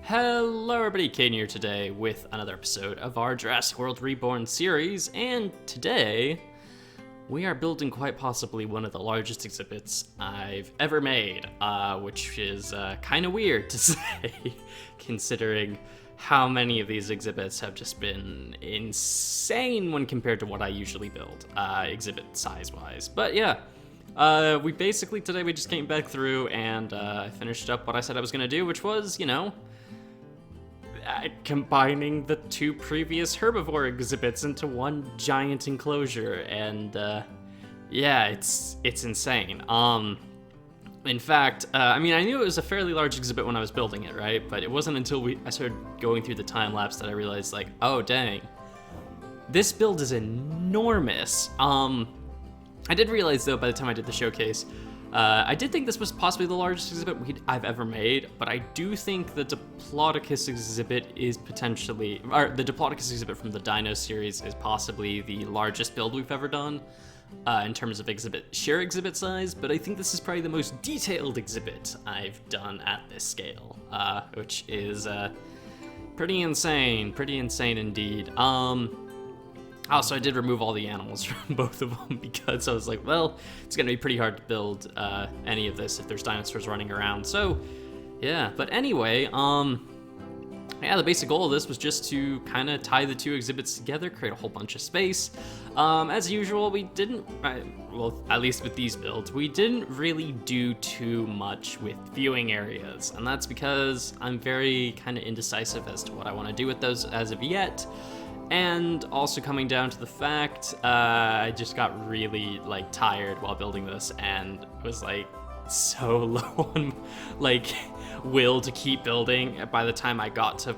Hello everybody, Caden here today with another episode of our Jurassic World Reborn series, and today we are building quite possibly one of the largest exhibits I've ever made, which is kind of weird to say, considering how many of these exhibits have just been insane when compared to what I usually build, exhibit size-wise. But yeah, we just came back through and I finished up what I said I was going to do, which was, combining the two previous herbivore exhibits into one giant enclosure, and yeah, it's insane. In fact, I knew it was a fairly large exhibit when I was building it, right? But it wasn't until I started going through the time lapse that I realized, like, oh dang, this build is enormous. I did realize though, by the time I did the showcase, I did think this was possibly the largest exhibit I've ever made, but I do think the Diplodocus exhibit is potentially, or the Diplodocus exhibit from the Dino series is possibly the largest build we've ever done in terms of sheer exhibit size, but I think this is probably the most detailed exhibit I've done at this scale, which is pretty insane indeed. Also, I did remove all the animals from both of them because I was like, well, it's going to be pretty hard to build any of this if there's dinosaurs running around. So, yeah. But anyway, the basic goal of this was just to kind of tie the two exhibits together, create a whole bunch of space. As usual, we didn't, well, at least with these builds, we didn't really do too much with viewing areas. And that's because I'm very kind of indecisive as to what I want to do with those as of yet. And also coming down to the fact, I just got really tired while building this and was so low on will to keep building by the time I got to,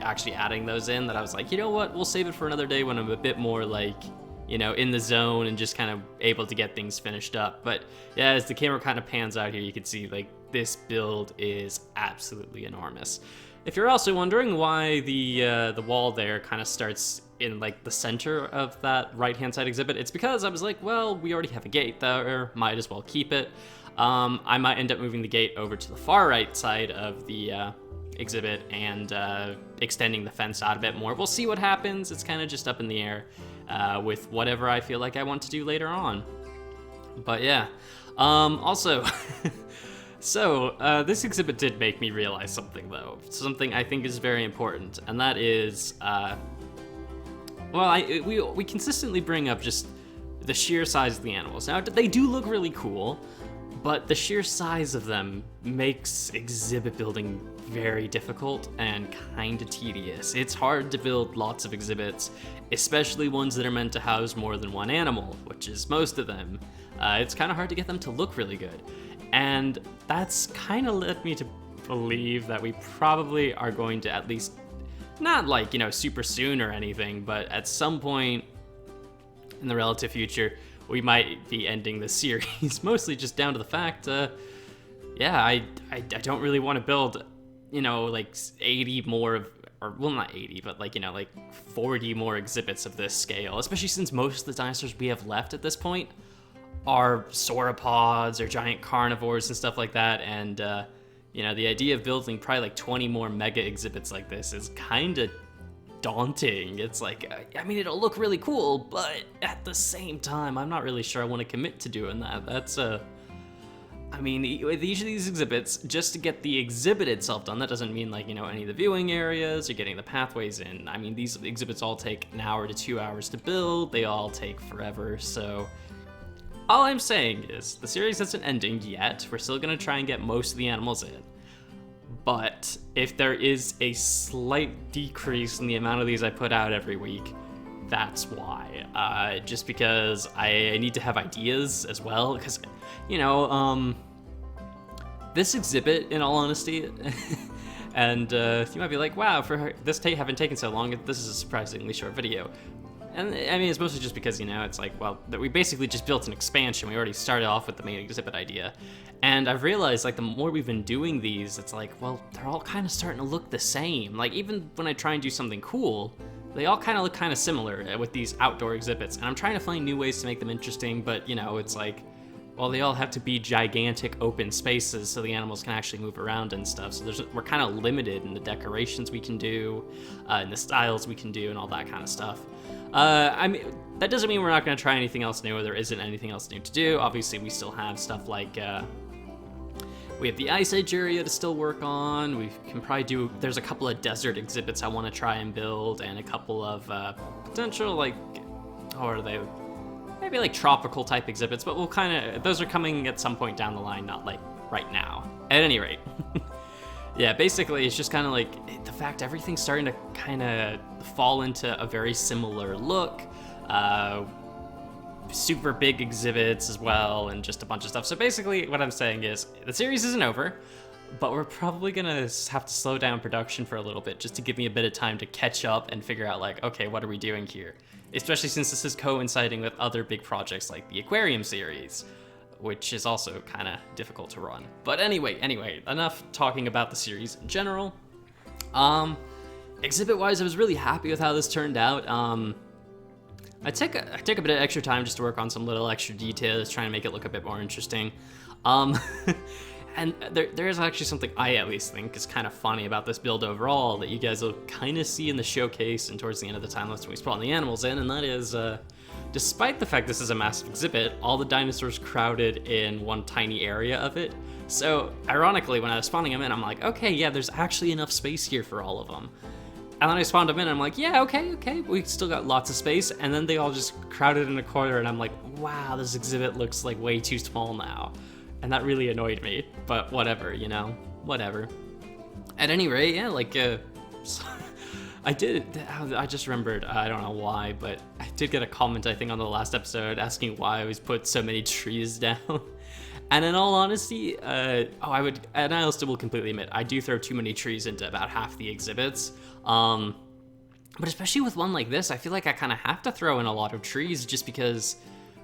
actually adding those in, that I was like, you know what, we'll save it for another day when I'm a bit more in the zone and just kind of able to get things finished up. But yeah, as the camera kind of pans out here, you can see this build is absolutely enormous. If you're also wondering why the wall there kind of starts in the center of that right-hand side exhibit, it's because I was like, well, we already have a gate there, might as well keep it. I might end up moving the gate over to the far right side of the exhibit and extending the fence out a bit more. We'll see what happens. It's kind of just up in the air with whatever I feel like I want to do later on. But yeah, also... So, this exhibit did make me realize something, though. Something I think is very important, and that is, we consistently bring up just the sheer size of the animals. Now, they do look really cool, but the sheer size of them makes exhibit building very difficult and kinda tedious. It's hard to build lots of exhibits, especially ones that are meant to house more than one animal, which is most of them. It's kinda hard to get them to look really good. And that's kind of led me to believe that we probably are going to, at least, not super soon or anything, but at some point in the relative future, we might be ending the series, mostly just down to the fact, I don't really want to build, 80 more or well, not 80, but 40 more exhibits of this scale, especially since most of the dinosaurs we have left at this point are sauropods or giant carnivores and stuff like that, and the idea of building probably 20 more mega exhibits like this is kind of daunting. It's it'll look really cool, but at the same time, I'm not really sure I want to commit to doing that. That's with each of these exhibits, just to get the exhibit itself done, that doesn't mean any of the viewing areas or getting the pathways in. These exhibits all take an hour to 2 hours to build. They all take forever, so all I'm saying is, the series isn't ending yet. We're still going to try and get most of the animals in. But if there is a slight decrease in the amount of these I put out every week, that's why. Just because I need to have ideas as well. Because, this exhibit, in all honesty, and you might be like, wow, for this having taken so long, this is a surprisingly short video. And it's mostly just because, it's that we basically just built an expansion. We already started off with the main exhibit idea. And I've realized, the more we've been doing these, it's they're all kind of starting to look the same. Even when I try and do something cool, they all kind of look kind of similar with these outdoor exhibits. And I'm trying to find new ways to make them interesting, but, it's well, they all have to be gigantic open spaces so the animals can actually move around and stuff. So we're kind of limited in the decorations we can do, and the styles we can do, and all that kind of stuff. I mean, that doesn't mean we're not going to try anything else new, or there isn't anything else new to do. Obviously, we still have stuff like we have the Ice Age area to still work on. We can probably do. There's a couple of desert exhibits I want to try and build, and a couple of potential like, or are they? Maybe like tropical type exhibits, but we'll kind of, those are coming at some point down the line, not like right now. At any rate, yeah, basically it's just kind of like the fact everything's starting to kind of fall into a very similar look, super big exhibits as well, and just a bunch of stuff. So basically what I'm saying is the series isn't over, but we're probably gonna have to slow down production for a little bit just to give me a bit of time to catch up and figure out like, okay, what are we doing here? Especially since this is coinciding with other big projects like the aquarium series, which is also kind of difficult to run. But anyway, enough talking about the series in general. Exhibit-wise, I was really happy with how this turned out. I took a bit of extra time just to work on some little extra details, trying to make it look a bit more interesting. And there is actually something I at least think is kind of funny about this build overall that you guys will kind of see in the showcase and towards the end of the time lapse when we spawn the animals in, and that is, despite the fact this is a massive exhibit, all the dinosaurs crowded in one tiny area of it. So, ironically, when I was spawning them in, I'm like, okay, yeah, there's actually enough space here for all of them. And then I spawned them in, and I'm like, yeah, okay, we still got lots of space, and then they all just crowded in a corner, and I'm like, wow, this exhibit looks like way too small now. And that really annoyed me, but whatever, you know, whatever. At any rate, yeah, like, I just remembered, I don't know why, but I did get a comment, I think, on the last episode asking why I always put so many trees down. And in all honesty, and I still will completely admit, I do throw too many trees into about half the exhibits. But especially with one like this, I feel like I kind of have to throw in a lot of trees just because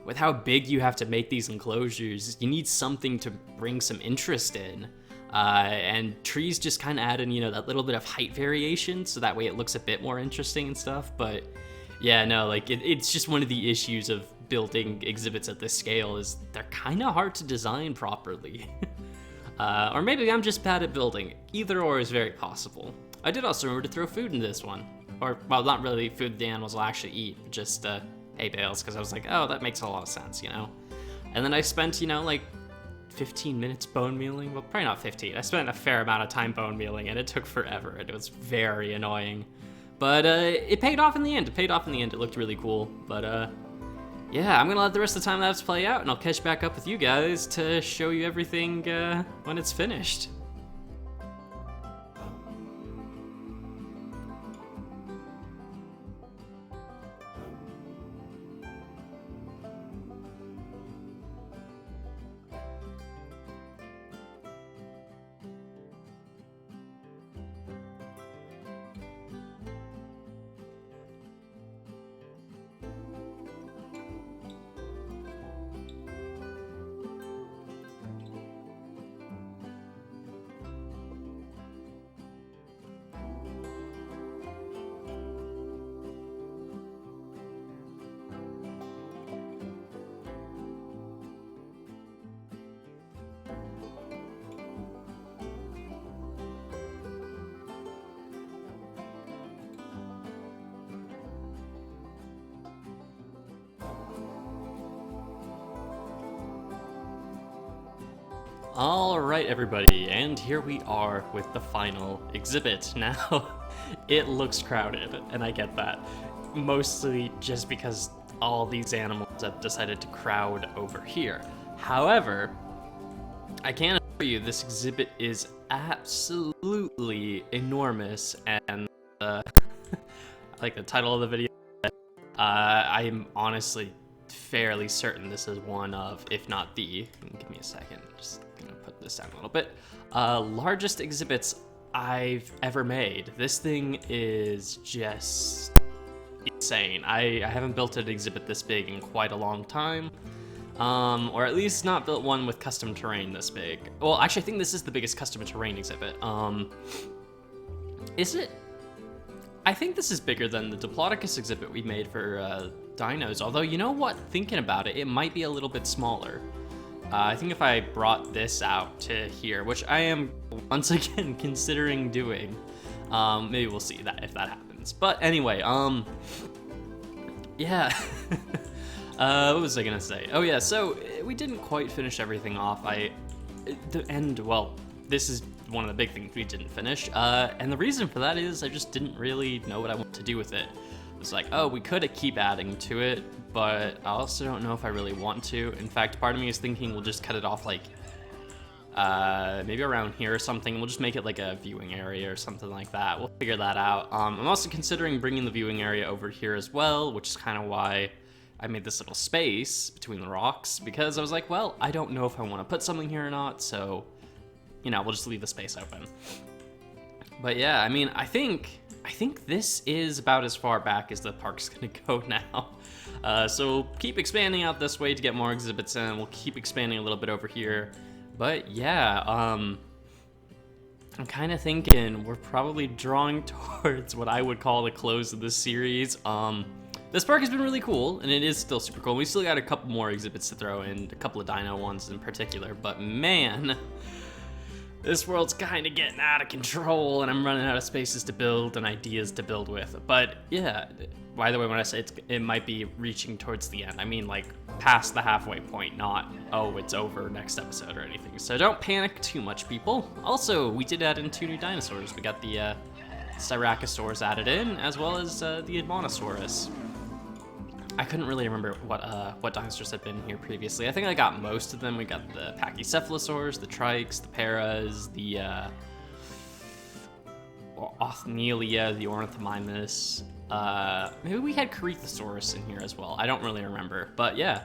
with how big you have to make these enclosures, you need something to bring some interest in. And trees just kind of add in, you know, that little bit of height variation, so that way it looks a bit more interesting and stuff. But yeah, no, like it's just one of the issues of building exhibits at this scale is they're kind of hard to design properly. Or maybe I'm just bad at building. Either or is very possible. I did also remember to throw food in this one. Or, well, not really food the animals will actually eat, but just hay bales, because I was like, oh, that makes a lot of sense, you know? And then I spent, you know, like 15 minutes bone mealing. Well, probably not 15. I spent a fair amount of time bone mealing, and it took forever, and it was very annoying. But it paid off in the end. It looked really cool. But yeah, I'm gonna let the rest of the time lapse play out, and I'll catch back up with you guys to show you everything when it's finished. Alright everybody, and here we are with the final exhibit. Now, it looks crowded, and I get that. Mostly just because all these animals have decided to crowd over here. However, I can assure you this exhibit is absolutely enormous, and like the title of the video, I am honestly fairly certain this is one of, if not the, give me a second, just gonna put this down a little bit, largest exhibits I've ever made. This thing is just insane. I haven't built an exhibit this big in quite a long time, or at least not built one with custom terrain this big. Well, actually I think this is the biggest custom terrain exhibit. Is it? I think this is bigger than the Diplodocus exhibit we made for dinos, although you know what, thinking about it, it might be a little bit smaller. I think if I brought this out to here, which I am once again considering doing, maybe we'll see that if that happens. But anyway, yeah. What was I gonna say? Oh yeah, so we didn't quite finish everything off. Well, this is one of the big things we didn't finish. And the reason for that is I just didn't really know what I want to do with it. It was like, oh, we could keep adding to it, but I also don't know if I really want to. In fact, part of me is thinking we'll just cut it off like, maybe around here or something. We'll just make it like a viewing area or something like that. We'll figure that out. I'm also considering bringing the viewing area over here as well, which is kind of why I made this little space between the rocks, because I was like, well, I don't know if I want to put something here or not, so, you know, we'll just leave the space open. But yeah, I mean, I think this is about as far back as the park's gonna go now. So we'll keep expanding out this way to get more exhibits in. We'll keep expanding a little bit over here. But yeah, I'm kind of thinking we're probably drawing towards what I would call the close of this series. This park has been really cool, and it is still super cool. We still got a couple more exhibits to throw in, a couple of dino ones in particular, but man, this world's kind of getting out of control, and I'm running out of spaces to build and ideas to build with. But yeah, by the way, when I say it might be reaching towards the end, I mean like past the halfway point, not, oh, it's over next episode or anything. So don't panic too much, people. Also, we did add in 2 new dinosaurs. We got the Styracosaurus added in, as well as the Admonosaurus. I couldn't really remember what dinosaurs had been here previously. I think I got most of them. We got the Pachycephalosaurs, the Trikes, the Paras, the Othnielia, the Ornithomimus. Maybe we had Cretaceous in here as well. I don't really remember, but yeah.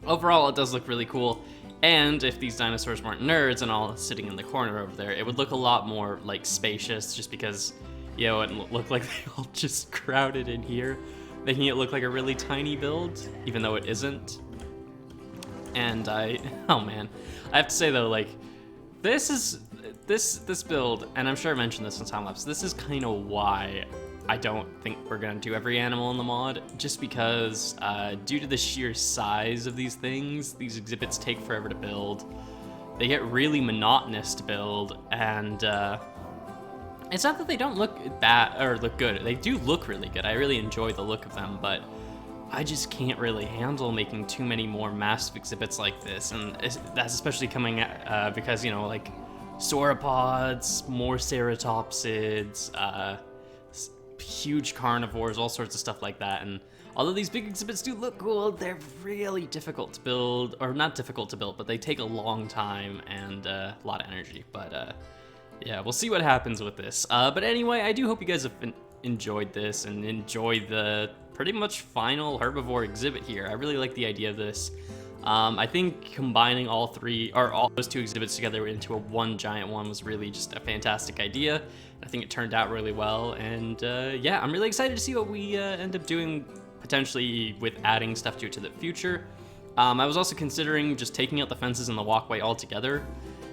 Overall, it does look really cool. And if these dinosaurs weren't nerds and all sitting in the corner over there, it would look a lot more like spacious, just because, you know, it looked like they all just crowded in here, making it look like a really tiny build, even though it isn't. And oh man, I have to say though, like, this build, and I'm sure I mentioned this in time lapse, this is kind of why I don't think we're gonna do every animal in the mod, just because due to the sheer size of these things, these exhibits take forever to build. They get really monotonous to build, and it's not that they don't look bad or look good. They do look really good. I really enjoy the look of them, but I just can't really handle making too many more massive exhibits like this, and that's especially coming because, you know, like sauropods, more ceratopsids, huge carnivores, all sorts of stuff like that. And although these big exhibits do look cool, they're really difficult to build, or not difficult to build, but they take a long time and a lot of energy. But yeah, we'll see what happens with this. But anyway, I do hope you guys have enjoyed this and enjoyed the pretty much final herbivore exhibit here. I really like the idea of this. I think combining all those 2 exhibits together into one giant one was really just a fantastic idea. I think it turned out really well, and yeah, I'm really excited to see what we end up doing potentially with adding stuff to it to the future. I was also considering just taking out the fences and the walkway altogether,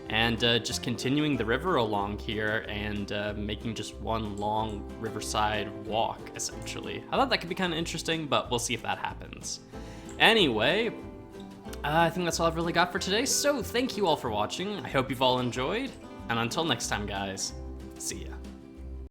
and just continuing the river along here and making just one long riverside walk, essentially. I thought that could be kind of interesting, but we'll see if that happens. Anyway, I think that's all I've really got for today, so thank you all for watching. I hope you've all enjoyed, and until next time, guys, see ya.